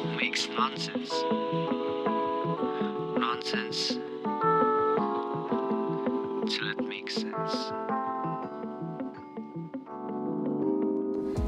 makes nonsense till it makes sense.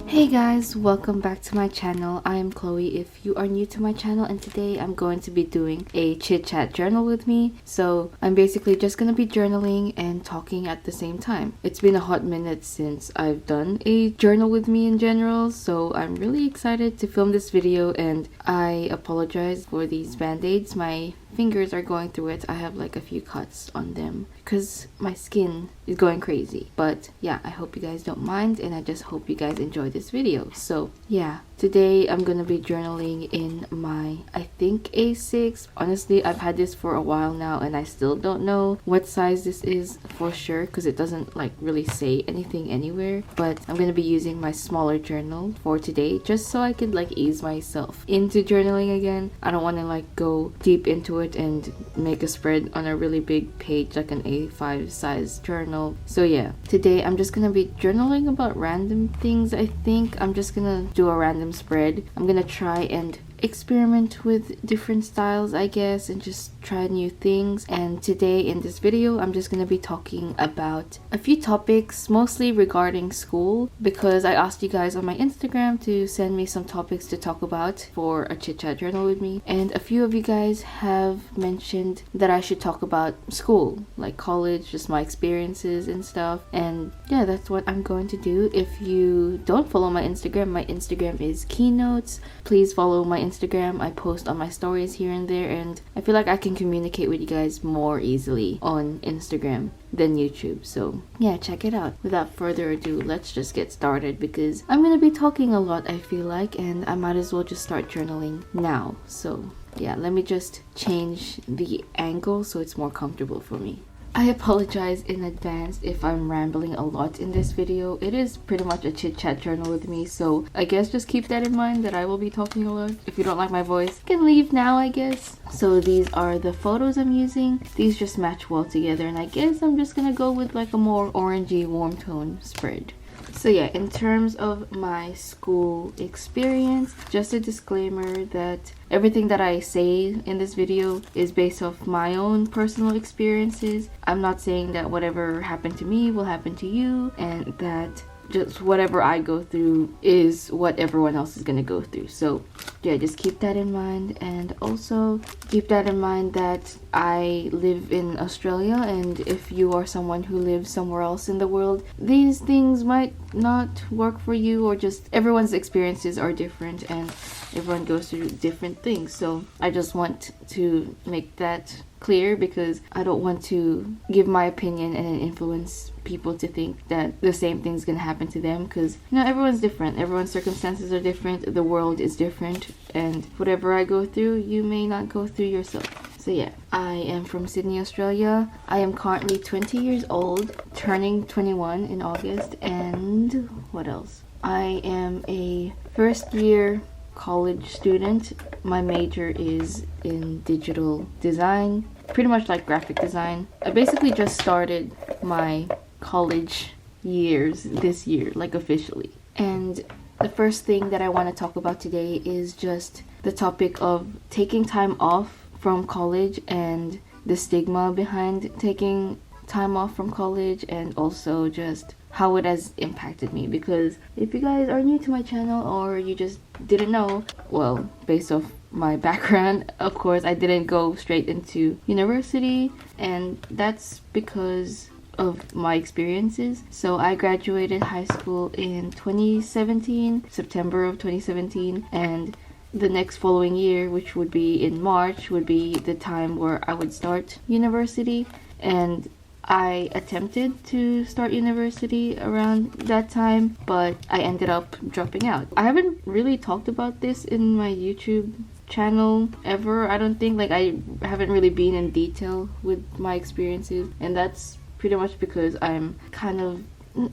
Hey guys, welcome back to my channel. I am Chloe if you are new to my channel, and today I'm going to be doing a chit chat journal with me. So I'm basically just going to be journaling and talking at the same time. It's been a hot minute since I've done a journal with me in general, so I'm really excited to film this video, and I apologize for these band-aids. My fingers are going through it. I have like a few cuts on them because my skin is going crazy. But yeah, I hope you guys don't mind, and I just hope you guys enjoy this video. So yeah, today I'm gonna be journaling in my, I think, A6. Honestly, I've had this for a while now and I still don't know what size this is for sure because it doesn't like really say anything anywhere. But I'm gonna be using my smaller journal for today just so I could like ease myself into journaling again. I don't want to like go deep into it and make a spread on a really big page like an A5 size journal. So yeah, today I'm just gonna be journaling about random things. I think I'm just gonna do a random spread. I'm gonna try and experiment with different styles, I guess, and just try new things. And today in this video I'm just gonna be talking about a few topics, mostly regarding school, because I asked you guys on my Instagram to send me some topics to talk about for a chit chat journal with me, and a few of you guys have mentioned that I should talk about school, like college, just my experiences and stuff. And yeah, that's what I'm going to do. If you don't follow my Instagram is 𝐬𝐥𝐞𝐬𝐴. Please follow my Instagram. I post on my stories here and there, and I feel like I can communicate with you guys more easily on Instagram than YouTube. So yeah, check it out. Without further ado, let's just get started because I'm gonna be talking a lot, I feel like, and I might as well just start journaling now. So yeah, let me just change the angle so it's more comfortable for me. I apologize in advance if I'm rambling a lot in this video. It is pretty much a chit chat journal with me, so I guess just keep that in mind that I will be talking a lot. If you don't like my voice, you can leave now, I guess. So these are the photos I'm using. These just match well together, and I guess I'm just gonna go with like a more orangey warm tone spread. So yeah, in terms of my school experience, just a disclaimer that everything that I say in this video is based off my own personal experiences. I'm not saying that whatever happened to me will happen to you, and that just whatever I go through is what everyone else is gonna go through. So yeah, just keep that in mind, and also keep that in mind that I live in Australia, and if you are someone who lives somewhere else in the world, these things might not work for you, or just everyone's experiences are different and everyone goes through different things. So I just want to make that clear because I don't want to give my opinion and then influence people to think that the same thing's gonna happen to them, because you know, everyone's different, everyone's circumstances are different, the world is different, and whatever I go through you may not go through yourself. So yeah, I am from Sydney, Australia. I am currently 20 years old, turning 21 in August, and what else? I am a first year college student. My major is in digital design, pretty much like graphic design. I basically just started my college years this year, like officially. And the first thing that I want to talk about today is just the topic of taking time off from college and the stigma behind taking time off from college, and also just how it has impacted me. Because if you guys are new to my channel or you just didn't know, well, based off my background, of course, I didn't go straight into university, and that's because of my experiences. So I graduated high school in 2017, September of 2017, and the next following year, which would be in March, would be the time where I would start university. And I attempted to start university around that time, but I ended up dropping out. I haven't really talked about this in my YouTube channel ever, I don't think. Like, I haven't really been in detail with my experiences, and that's pretty much because I'm kind of,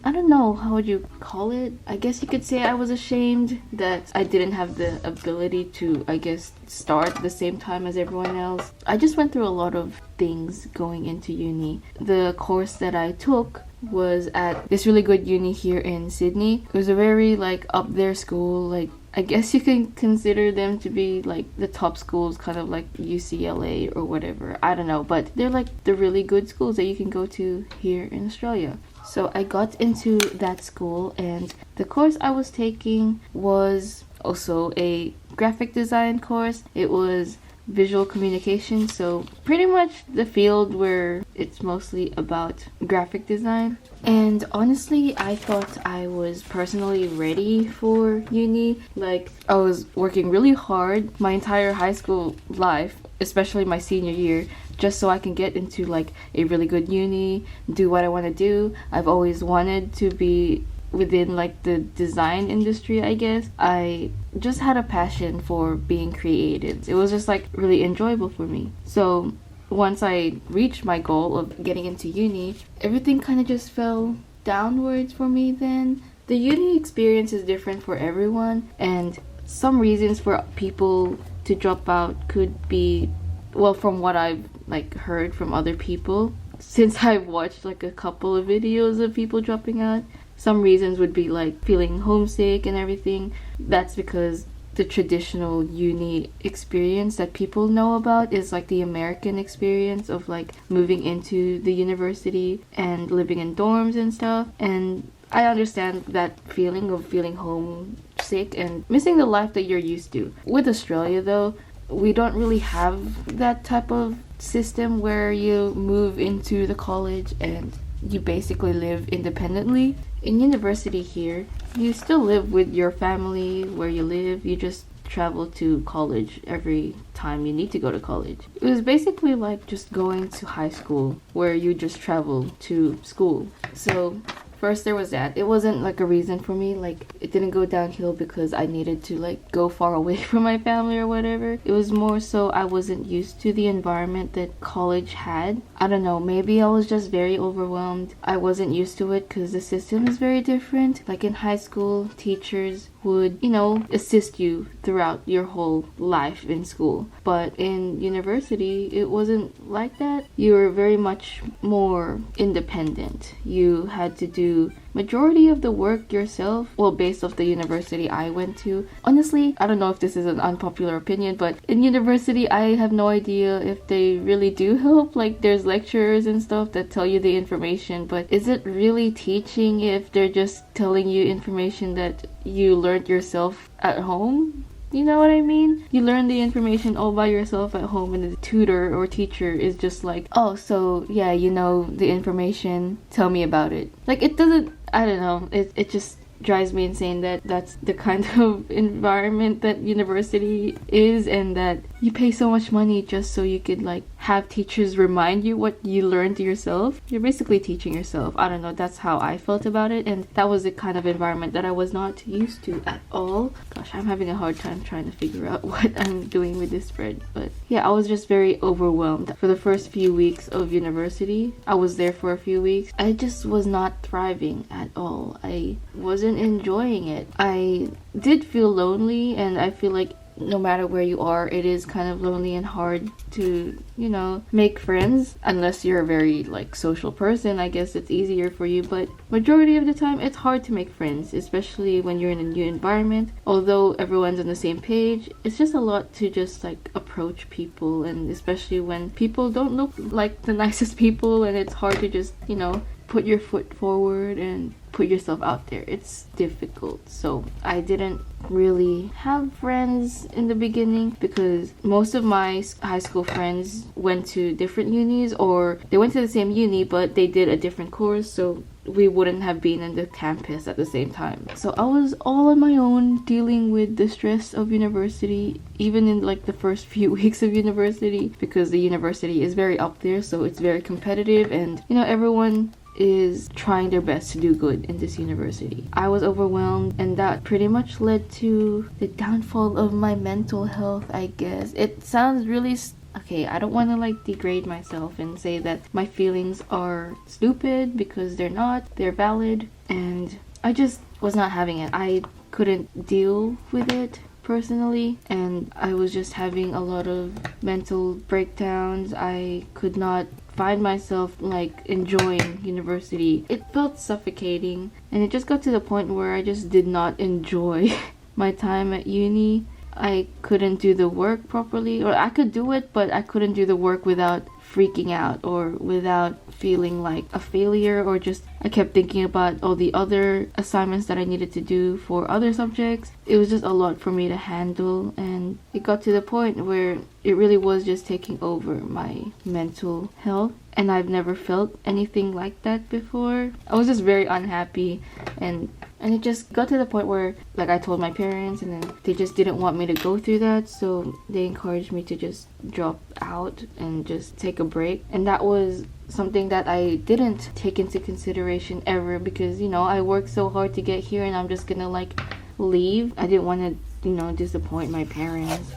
I don't know, how would you call it? I guess you could say I was ashamed that I didn't have the ability to, I guess, start at the same time as everyone else. I just went through a lot of things going into uni. The course that I took was at this really good uni here in Sydney. It was a very like up there school. Like, I guess you can consider them to be like the top schools, kind of like UCLA or whatever. I don't know, but they're like the really good schools that you can go to here in Australia. So I got into that school, and the course I was taking was also a graphic design course. It was visual communication, so pretty much the field where it's mostly about graphic design. And honestly, I thought I was personally ready for uni. Like, I was working really hard my entire high school life, especially my senior year, just so I can get into like a really good uni, do what I want to do. I've always wanted to be within like the design industry, I guess. I just had a passion for being creative. It was just like really enjoyable for me. So once I reached my goal of getting into uni, everything kind of just fell downwards for me then. The uni experience is different for everyone, and some reasons for people to drop out could be, well, from what I've like heard from other people, since I've watched like a couple of videos of people dropping out, some reasons would be like feeling homesick and everything. That's because the traditional uni experience that people know about is like the American experience of like moving into the university and living in dorms and stuff. And I understand that feeling of feeling homesick and missing the life that you're used to. With Australia though, we don't really have that type of system where you move into the college and you basically live independently. In university here, you still live with your family where you live. You just travel to college every time you need to go to college. It was basically like just going to high school where you just travel to school. So first there was that. It wasn't like a reason for me, like it didn't go downhill because I needed to like go far away from my family or whatever. It was more so I wasn't used to the environment that college had. I don't know, maybe I was just very overwhelmed. I wasn't used to it because the system is very different. Like in high school, teachers would, you know, assist you throughout your whole life in school. But in university, it wasn't like that. You were very much more independent. You had to do majority of the work yourself, well, based off the university I went to. Honestly, I don't know if this is an unpopular opinion, but in university I have no idea if they really do help. Like there's lecturers and stuff that tell you the information, but is it really teaching if they're just telling you information that you learned yourself at home? You know what I mean? You learn the information all by yourself at home, and the tutor or teacher is just like, oh, so yeah, you know the information, tell me about it. Like it doesn't, I don't know, it just drives me insane that that's the kind of environment that university is, and that you pay so much money just so you could like have teachers remind you what you learned yourself. You're basically teaching yourself. I don't know, that's how I felt about it, and that was the kind of environment that I was not used to at all. Gosh, I'm having a hard time trying to figure out what I'm doing with this spread. But yeah, I was just very overwhelmed for the first few weeks of university. I was there for a few weeks. I just was not thriving at all. I wasn't enjoying it. I did feel lonely, and I feel like no matter where you are, it is kind of lonely and hard to, you know, make friends. Unless you're a very like social person, I guess it's easier for you, but majority of the time it's hard to make friends, especially when you're in a new environment. Although everyone's on the same page, it's just a lot to just like approach people, and especially when people don't look like the nicest people, and it's hard to just, you know, put your foot forward and put yourself out there. It's difficult. So I didn't really have friends in the beginning because most of my high school friends went to different unis, or they went to the same uni but they did a different course, so we wouldn't have been in the campus at the same time. So I was all on my own dealing with the stress of university, even in like the first few weeks of university, because the university is very up there, so it's very competitive, and you know, everyone is trying their best to do good in this university. I was overwhelmed, and that pretty much led to the downfall of my mental health, I guess. It sounds really okay, I don't want to like degrade myself and say that my feelings are stupid, because they're not. They're valid, and I just was not having it. I couldn't deal with it personally, and I was just having a lot of mental breakdowns. I could not find myself like enjoying university. It felt suffocating, and it just got to the point where I just did not enjoy my time at uni, I couldn't do the work properly, or I could do it, but I couldn't do the work without freaking out or without feeling like a failure, or just I kept thinking about all the other assignments that I needed to do for other subjects. It was just a lot for me to handle, and it got to the point where it really was just taking over my mental health, and I've never felt anything like that before. I was just very unhappy, and it just got to the point where, like, I told my parents, and then they just didn't want me to go through that, so they encouraged me to just drop out and just take a break. And that was something that I didn't take into consideration ever, because, you know, I worked so hard to get here, and I'm just gonna, like, leave. I didn't want to, you know, disappoint my parents,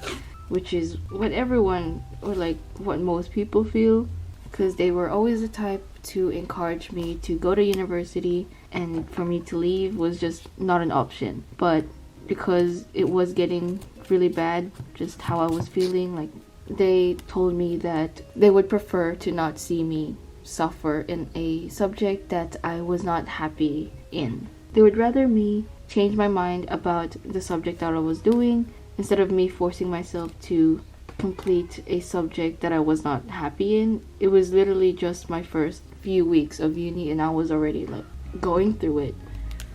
which is what everyone, or like what most people feel, because they were always the type to encourage me to go to university, and for me to leave was just not an option. But because it was getting really bad, just how I was feeling, like, they told me that they would prefer to not see me suffer in a subject that I was not happy in. They would rather me change my mind about the subject that I was doing, instead of me forcing myself to complete a subject that I was not happy in. It was literally just my first few weeks of uni, and I was already, like, going through it.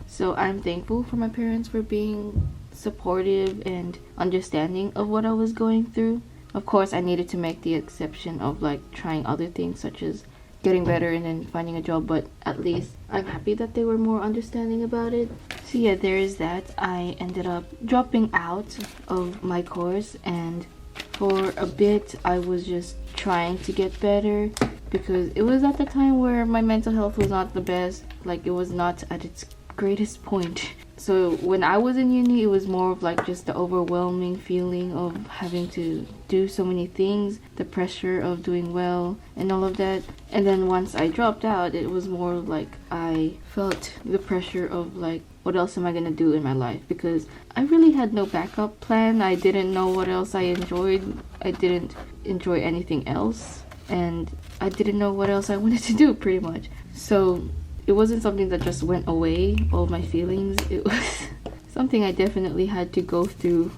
So I'm thankful for my parents for being supportive and understanding of what I was going through. Of course, I needed to make the exception of, like, trying other things such as getting better and then finding a job, but at least I'm happy that they were more understanding about it. So yeah, there is that. I ended up dropping out of my course, and for a bit I was just trying to get better, because it was at the time where my mental health was not the best. Like, it was not at its greatest point. So when I was in uni, it was more of like just the overwhelming feeling of having to do so many things, the pressure of doing well and all of that. And then once I dropped out, it was more like I felt the pressure of, like, what else am I gonna do in my life? Because I really had no backup plan. I didn't know what else I enjoyed. I didn't enjoy anything else, and I didn't know what else I wanted to do, pretty much. So it wasn't something that just went away, all my feelings. It was something I definitely had to go through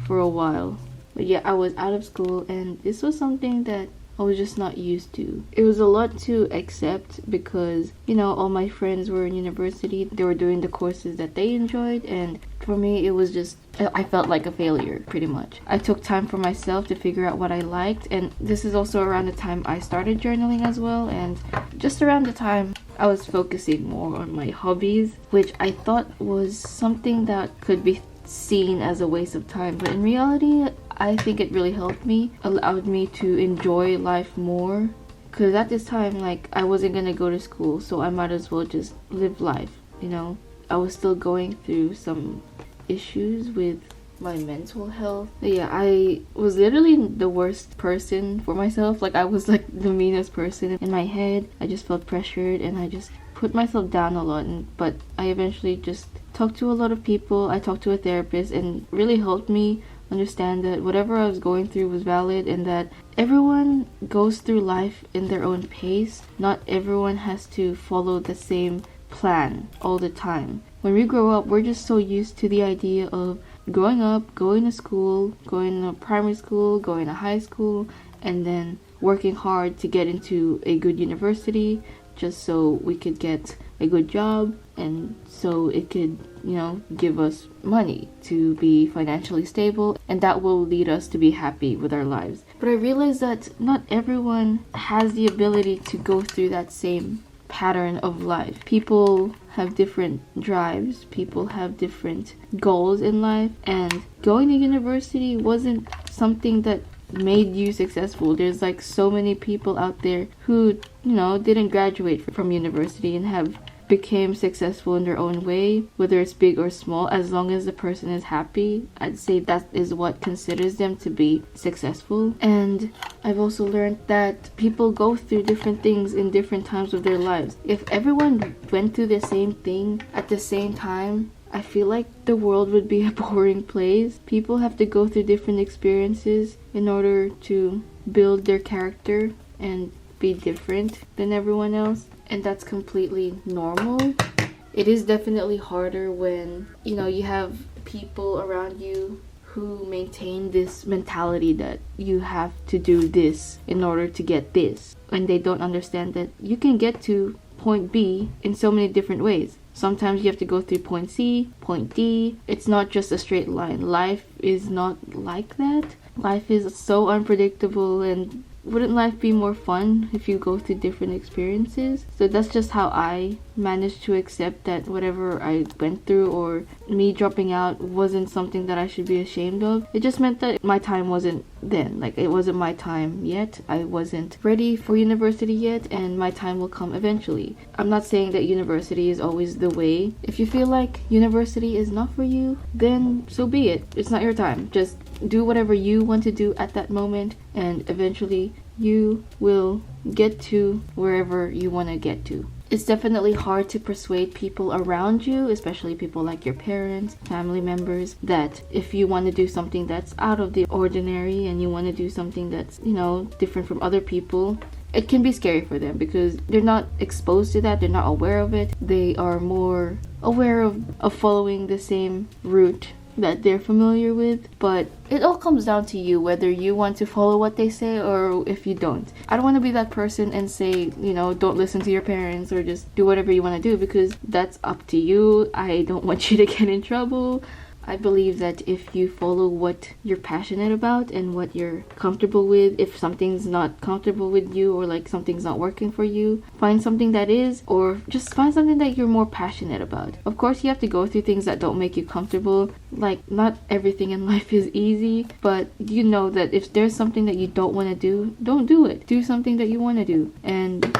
for a while. But yeah, I was out of school, and this was something that I was just not used to. It was a lot to accept, because, you know, all my friends were in university. They were doing the courses that they enjoyed, and for me, it was just, I felt like a failure, pretty much. I took time for myself to figure out what I liked, and this is also around the time I started journaling as well, and just around the time I was focusing more on my hobbies, which I thought was something that could be seen as a waste of time, but in reality, I think it really helped me, allowed me to enjoy life more, because at this time, like, I wasn't gonna go to school, so I might as well just live life, you know. I was still going through some issues with my mental health. But yeah, I was literally the worst person for myself. Like, I was like the meanest person in my head. I just felt pressured, and I just put myself down a lot. But I eventually just talked to a lot of people. I talked to a therapist, and really helped me understand that whatever I was going through was valid, and that everyone goes through life in their own pace. Not everyone has to follow the same plan all the time. When we grow up, we're just so used to the idea of growing up, going to school, going to primary school, going to high school, and then working hard to get into a good university, just so we could get a good job, and so it could, you know, give us money to be financially stable, and that will lead us to be happy with our lives. But I realized that not everyone has the ability to go through that same pattern of life. People have different drives, people have different goals in life, and going to university wasn't something that made you successful. There's like so many people out there who, you know, didn't graduate from university and have became successful in their own way, whether it's big or small. As long as the person is happy, I'd say that is what considers them to be successful. And I've also learned that people go through different things in different times of their lives. If everyone went through the same thing at the same time, I feel like the world would be a boring place. People have to go through different experiences in order to build their character and be different than everyone else, and that's completely normal. It is definitely harder when, you know, you have people around you who maintain this mentality that you have to do this in order to get this, and they don't understand that you can get to point B in so many different ways. Sometimes you have to go through point C, point D. It's not just a straight line. Life is not like that. Life is so unpredictable, and wouldn't life be more fun if you go through different experiences? So that's just how I managed to accept that whatever I went through, or me dropping out, wasn't something that I should be ashamed of. It just meant that my time wasn't then. Like, it wasn't my time yet. I wasn't ready for university yet, and my time will come eventually. I'm not saying that university is always the way. If you feel like university is not for you, then so be it. It's not your time. Just do whatever you want to do at that moment, and eventually you will get to wherever you want to get to. It's definitely hard to persuade people around you, especially people like your parents, family members, that if you want to do something that's out of the ordinary and you want to do something that's, different from other people, it can be scary for them because they're not exposed to that, they're not aware of it. They are more aware of following the same route that they're familiar with, but it all comes down to you whether you want to follow what they say or if you don't. I don't want to be that person and say, don't listen to your parents or just do whatever you want to do, because that's up to you. I don't want you to get in trouble. I believe that if you follow what you're passionate about and what you're comfortable with, if something's not comfortable with you or like something's not working for you, find something that is, or just find something that you're more passionate about. Of course, you have to go through things that don't make you comfortable. Like, not everything in life is easy, but you know that if there's something that you don't want to do, don't do it. Do something that you want to do, and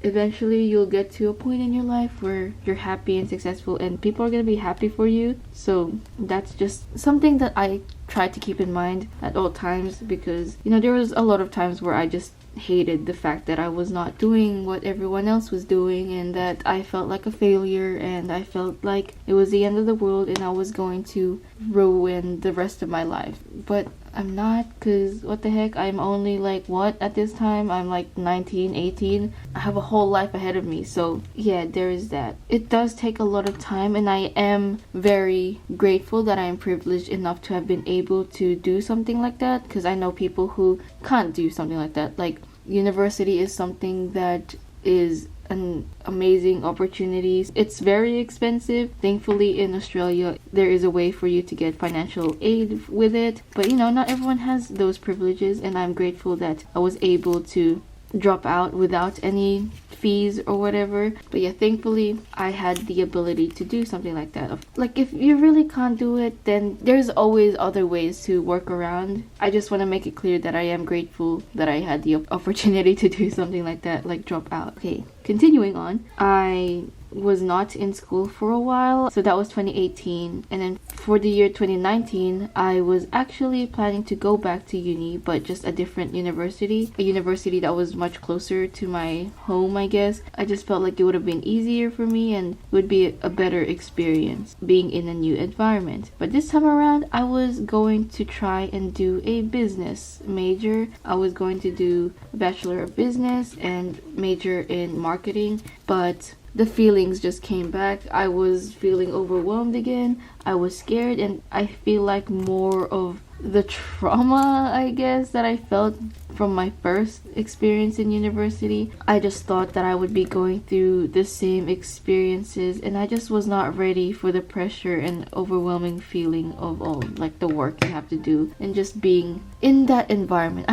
eventually you'll get to a point in your life where you're happy and successful and people are going to be happy for you. So that's just something that I try to keep in mind at all times, because there was a lot of times where I just hated the fact that I was not doing what everyone else was doing, and that I felt like a failure, and I felt like it was the end of the world and I was going to ruin the rest of my life. But I'm not, because what the heck, I'm only like, at this time? I'm like 19, 18. I have a whole life ahead of me. So yeah, there is that. It does take a lot of time, and I am very grateful that I am privileged enough to have been able to do something like that, because I know people who can't do something like that. Like, university is something that is an amazing opportunity. It's very expensive. Thankfully, in Australia, there is a way for you to get financial aid with it, but not everyone has those privileges, and I'm grateful that I was able to drop out without any fees or whatever. But yeah, thankfully I had the ability to do something like that. Like, if you really can't do it, then there's always other ways to work around. I just want to make it clear that I am grateful that I had the opportunity to do something like that, like drop out. Okay, continuing on, I was not in school for a while, so that was 2018, and then for the year 2019 I was actually planning to go back to uni, but just a different university, a university that was much closer to my home. I guess I just felt like it would have been easier for me and would be a better experience being in a new environment. But this time around I was going to try and do a business major. I was going to do a Bachelor of Business and major in marketing, but the feelings just came back. I was feeling overwhelmed again. I was scared, and I feel like more of the trauma, I guess, that I felt from my first experience in university. I just thought that I would be going through the same experiences, and I just was not ready for the pressure and overwhelming feeling of all like the work you have to do and just being in that environment.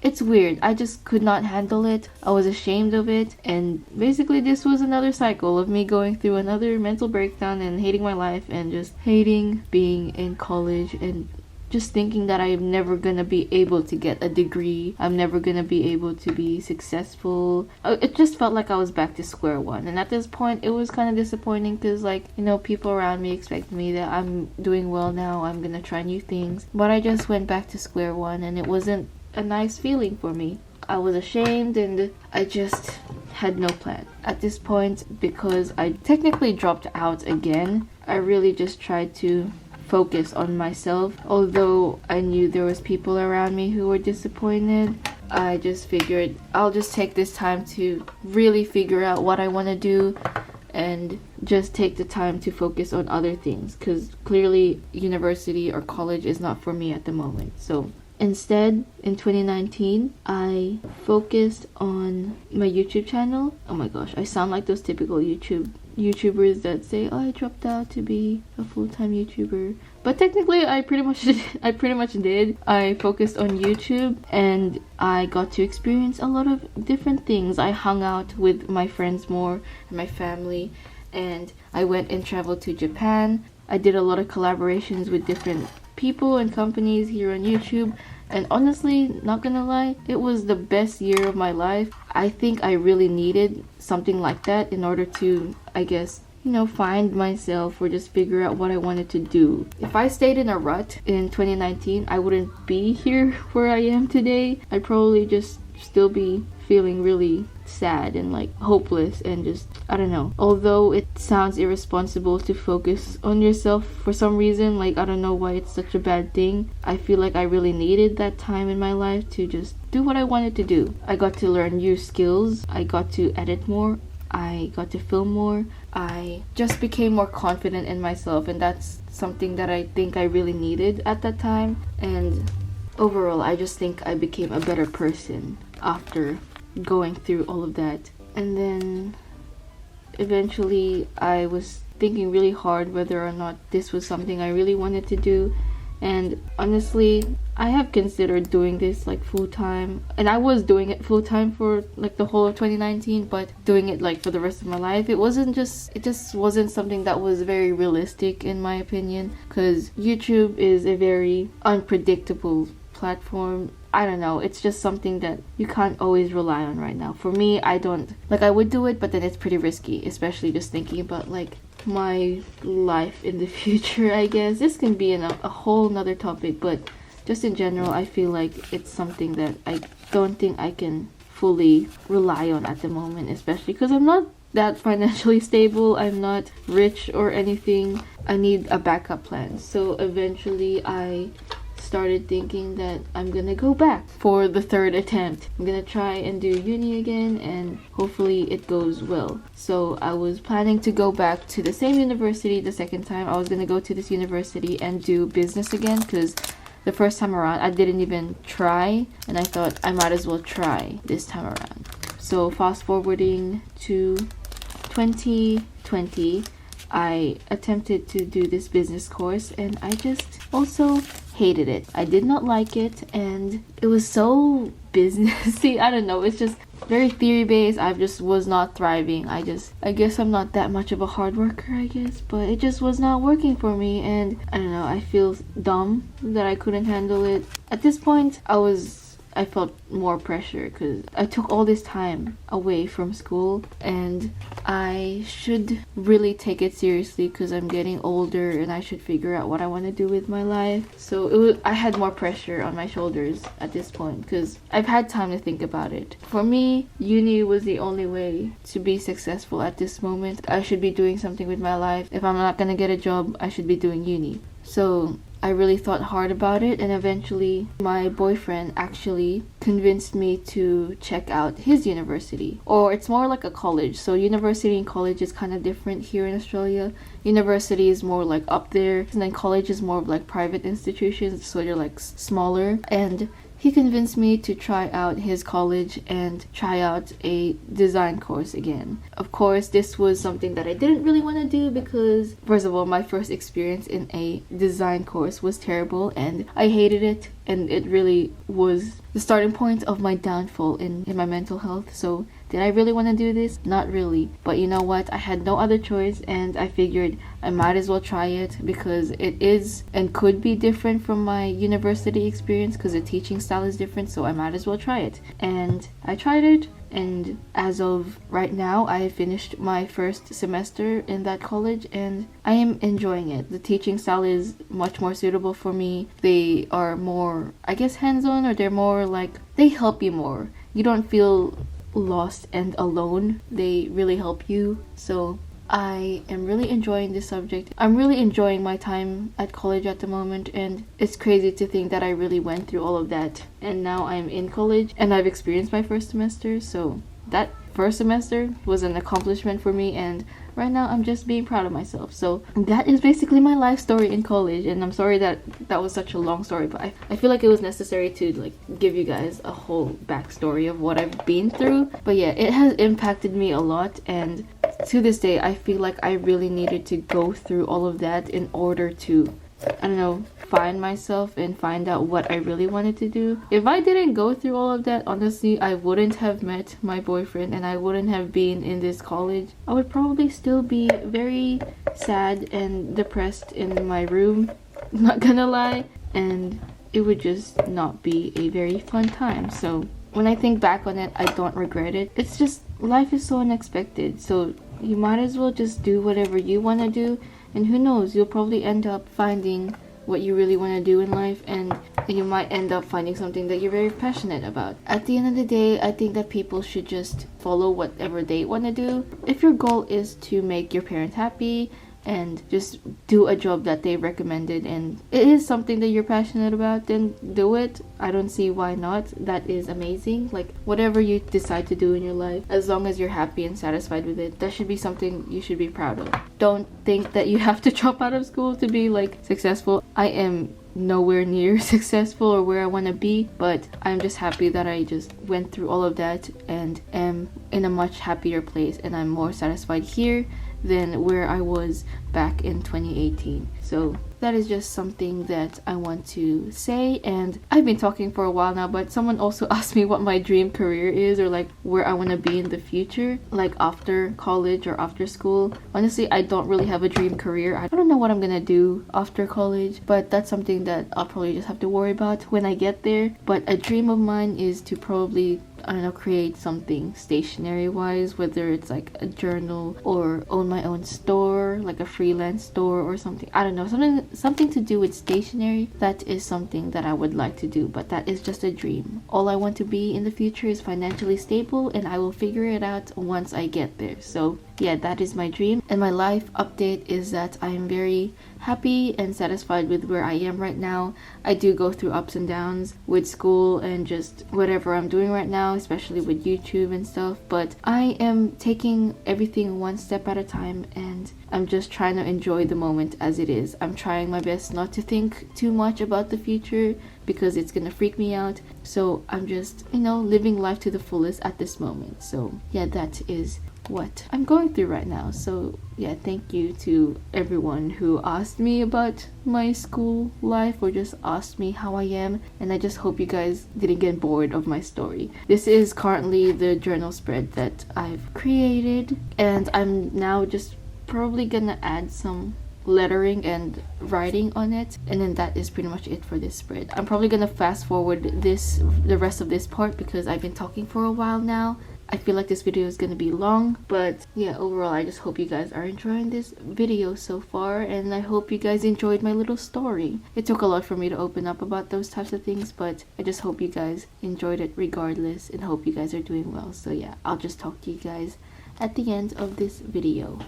It's weird. I just could not handle it. I was ashamed of it, and basically this was another cycle of me going through another mental breakdown and hating my life and just hating being in college and just thinking that I'm never gonna be able to get a degree. I'm never gonna be able to be successful. It just felt like I was back to square one, and at this point it was kind of disappointing because people around me expect me that I'm doing well now, I'm gonna try new things, but I just went back to square one, and it wasn't a nice feeling for me. I was ashamed, and I just had no plan. At this point, because I technically dropped out again, I really just tried to focus on myself. Although I knew there was people around me who were disappointed, I just figured I'll just take this time to really figure out what I want to do and just take the time to focus on other things, because clearly university or college is not for me at the moment. So instead, in 2019, I focused on my YouTube channel. Oh my gosh, I sound like those typical YouTubers that say, "Oh, I dropped out to be a full-time YouTuber." But technically, I pretty much did. I focused on YouTube and I got to experience a lot of different things. I hung out with my friends more and my family, and I went and traveled to Japan. I did a lot of collaborations with different people and companies here on YouTube, and honestly, not gonna lie, it was the best year of my life. I think I really needed something like that in order to, I guess, find myself or just figure out what I wanted to do. If I stayed in a rut in 2019, I wouldn't be here where I am today. I'd probably just still be feeling really sad and like hopeless and just, I don't know. Although it sounds irresponsible to focus on yourself for some reason, like I don't know why it's such a bad thing. I feel like I really needed that time in my life to just do what I wanted to do. I got to learn new skills. I got to edit more. I got to film more. I just became more confident in myself, and that's something that I think I really needed at that time. And overall, I just think I became a better person after going through all of that. And then eventually I was thinking really hard whether or not this was something I really wanted to do. And honestly, I have considered doing this like full-time, and I was doing it full-time for like the whole of 2019, but doing it like for the rest of my life, it just wasn't something that was very realistic in my opinion, because YouTube is a very unpredictable platform. I don't know, it's just something that you can't always rely on right now. For me, I would do it, but then it's pretty risky, especially just thinking about like my life in the future, I guess. This can be a whole nother topic, but just in general, I feel like it's something that I don't think I can fully rely on at the moment, especially because I'm not that financially stable. I'm not rich or anything. I need a backup plan. So eventually I started thinking that I'm gonna go back for the third attempt. I'm gonna try and do uni again, and hopefully it goes well. So I was planning to go back to the same university the second time. I was gonna go to this university and do business again, because the first time around I didn't even try, and I thought I might as well try this time around. So fast forwarding to 2020, I attempted to do this business course, and I just also hated it. I did not like it, and it was so businessy. I don't know, it's just very theory based. I just was not thriving. I guess I'm not that much of a hard worker, I guess, but it just was not working for me, and I don't know, I feel dumb that I couldn't handle it. At this point, I felt more pressure because I took all this time away from school, and I should really take it seriously because I'm getting older and I should figure out what I want to do with my life. So I had more pressure on my shoulders at this point because I've had time to think about it. For me, uni was the only way to be successful at this moment. I should be doing something with my life. If I'm not gonna get a job, I should be doing uni. So I really thought hard about it, and eventually my boyfriend actually convinced me to check out his university. Or it's more like a college. So university and college is kind of different here in Australia. University is more like up there, and then college is more of like private institutions, so they're like smaller. And he convinced me to try out his college and try out a design course again. Of course, this was something that I didn't really want to do because, first of all, my first experience in a design course was terrible and I hated it, and it really was the starting point of my downfall in my mental health. So did I really want to do this? Not really. But you know what? I had no other choice, and I figured I might as well try it because it is and could be different from my university experience because the teaching style is different, so I might as well try it. And I tried it, and as of right now, I have finished my first semester in that college and I am enjoying it. The teaching style is much more suitable for me. They are more, I guess, hands-on, or they're more like, they help you more. You don't feel lost and alone. They really help you. So I am really enjoying this subject. I'm really enjoying my time at college at the moment, and it's crazy to think that I really went through all of that and now I'm in college and I've experienced my first semester. So that first semester was an accomplishment for me, and right now I'm just being proud of myself. So that is basically my life story in college, and I'm sorry that that was such a long story, but I feel like it was necessary to like give you guys a whole backstory of what I've been through. But yeah, it has impacted me a lot, and to this day I feel like I really needed to go through all of that in order to, I don't know, find myself and find out what I really wanted to do. If I didn't go through all of that, honestly, I wouldn't have met my boyfriend and I wouldn't have been in this college. I would probably still be very sad and depressed in my room, not gonna lie, and it would just not be a very fun time. So when I think back on it, I don't regret it. It's just, life is so unexpected, so you might as well just do whatever you want to do, and who knows, you'll probably end up finding what you really want to do in life, and you might end up finding something that you're very passionate about. At the end of the day, I think that people should just follow whatever they want to do. If your goal is to make your parents happy and just do a job that they recommended and it is something that you're passionate about, then do it. I don't see why not. That is amazing. Like, whatever you decide to do in your life, as long as you're happy and satisfied with it, that should be something you should be proud of. Don't think that you have to drop out of school to be like successful. I am nowhere near successful or where I want to be, but I'm just happy that I just went through all of that and am in a much happier place, and I'm more satisfied here than where I was back in 2018. So that is just something that I want to say, and I've been talking for a while now, but someone also asked me what my dream career is, or like where I want to be in the future, like after college or after school. Honestly, I don't really have a dream career. I don't know what I'm gonna do after college, but that's something that I'll probably just have to worry about when I get there. But a dream of mine is to probably, I don't know, create something stationery wise, whether it's like a journal or own my own store, like a freelance store or something. I don't know, something to do with stationery. That is something that I would like to do, but that is just a dream. All I want to be in the future is financially stable, and I will figure it out once I get there. So yeah, that is my dream. And my life update is that I am very happy and satisfied with where I am right now. I do go through ups and downs with school and just whatever I'm doing right now, especially with YouTube and stuff, but I am taking everything one step at a time, and I'm just trying to enjoy the moment as it is. I'm trying my best not to think too much about the future because it's gonna freak me out. So I'm just, you know, living life to the fullest at this moment. So yeah, that is what I'm going through right now. So yeah, thank you to everyone who asked me about my school life or just asked me how I am, and I just hope you guys didn't get bored of my story. This is currently the journal spread that I've created, and I'm now just probably gonna add some lettering and writing on it, and then that is pretty much it for this spread. I'm probably gonna fast forward the rest of this part because I've been talking for a while now. I feel like this video is gonna be long, but yeah, overall I just hope you guys are enjoying this video so far, and I hope you guys enjoyed my little story. It took a lot for me to open up about those types of things, but I just hope you guys enjoyed it regardless, and hope you guys are doing well. So yeah, I'll just talk to you guys at the end of this video.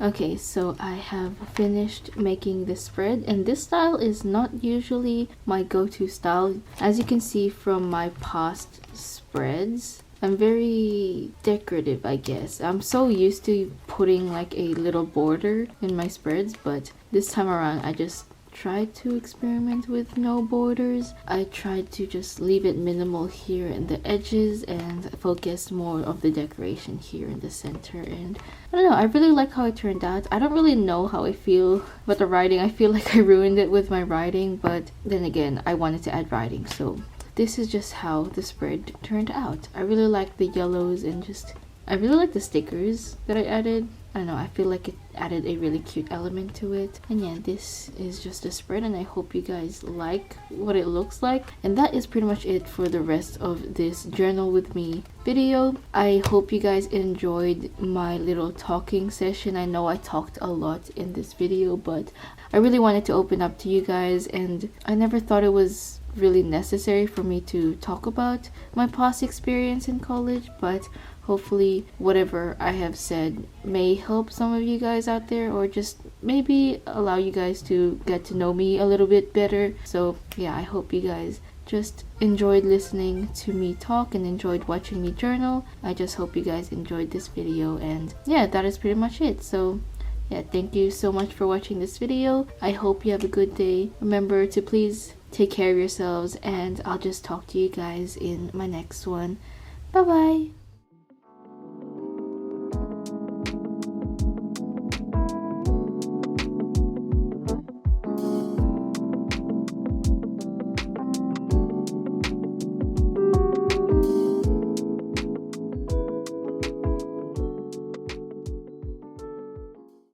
Okay, so I have finished making this spread, and this style is not usually my go-to style. As you can see from my past spreads, I'm very decorative, I guess. I'm so used to putting like a little border in my spreads, but this time around I just tried to experiment with no borders. I tried to just leave it minimal here in the edges and focus more of the decoration here in the center. And I don't know, I really like how it turned out. I don't really know how I feel about the writing. I feel like I ruined it with my writing, but then again, I wanted to add writing, so this is just how the spread turned out. I really like the yellows and I really like the stickers that I added. I don't know, I feel like it added a really cute element to it. And yeah, this is just a spread, and I hope you guys like what it looks like. And that is pretty much it for the rest of this journal with me video. I hope you guys enjoyed my little talking session. I know I talked a lot in this video, but I really wanted to open up to you guys, and I never thought it was really necessary for me to talk about my past experience in college, but hopefully whatever I have said may help some of you guys out there, or just maybe allow you guys to get to know me a little bit better. So yeah, I hope you guys just enjoyed listening to me talk and enjoyed watching me journal. I just hope you guys enjoyed this video, and yeah, that is pretty much it. So yeah, thank you so much for watching this video. I hope you have a good day. Remember to please take care of yourselves, and I'll just talk to you guys in my next one. Bye bye.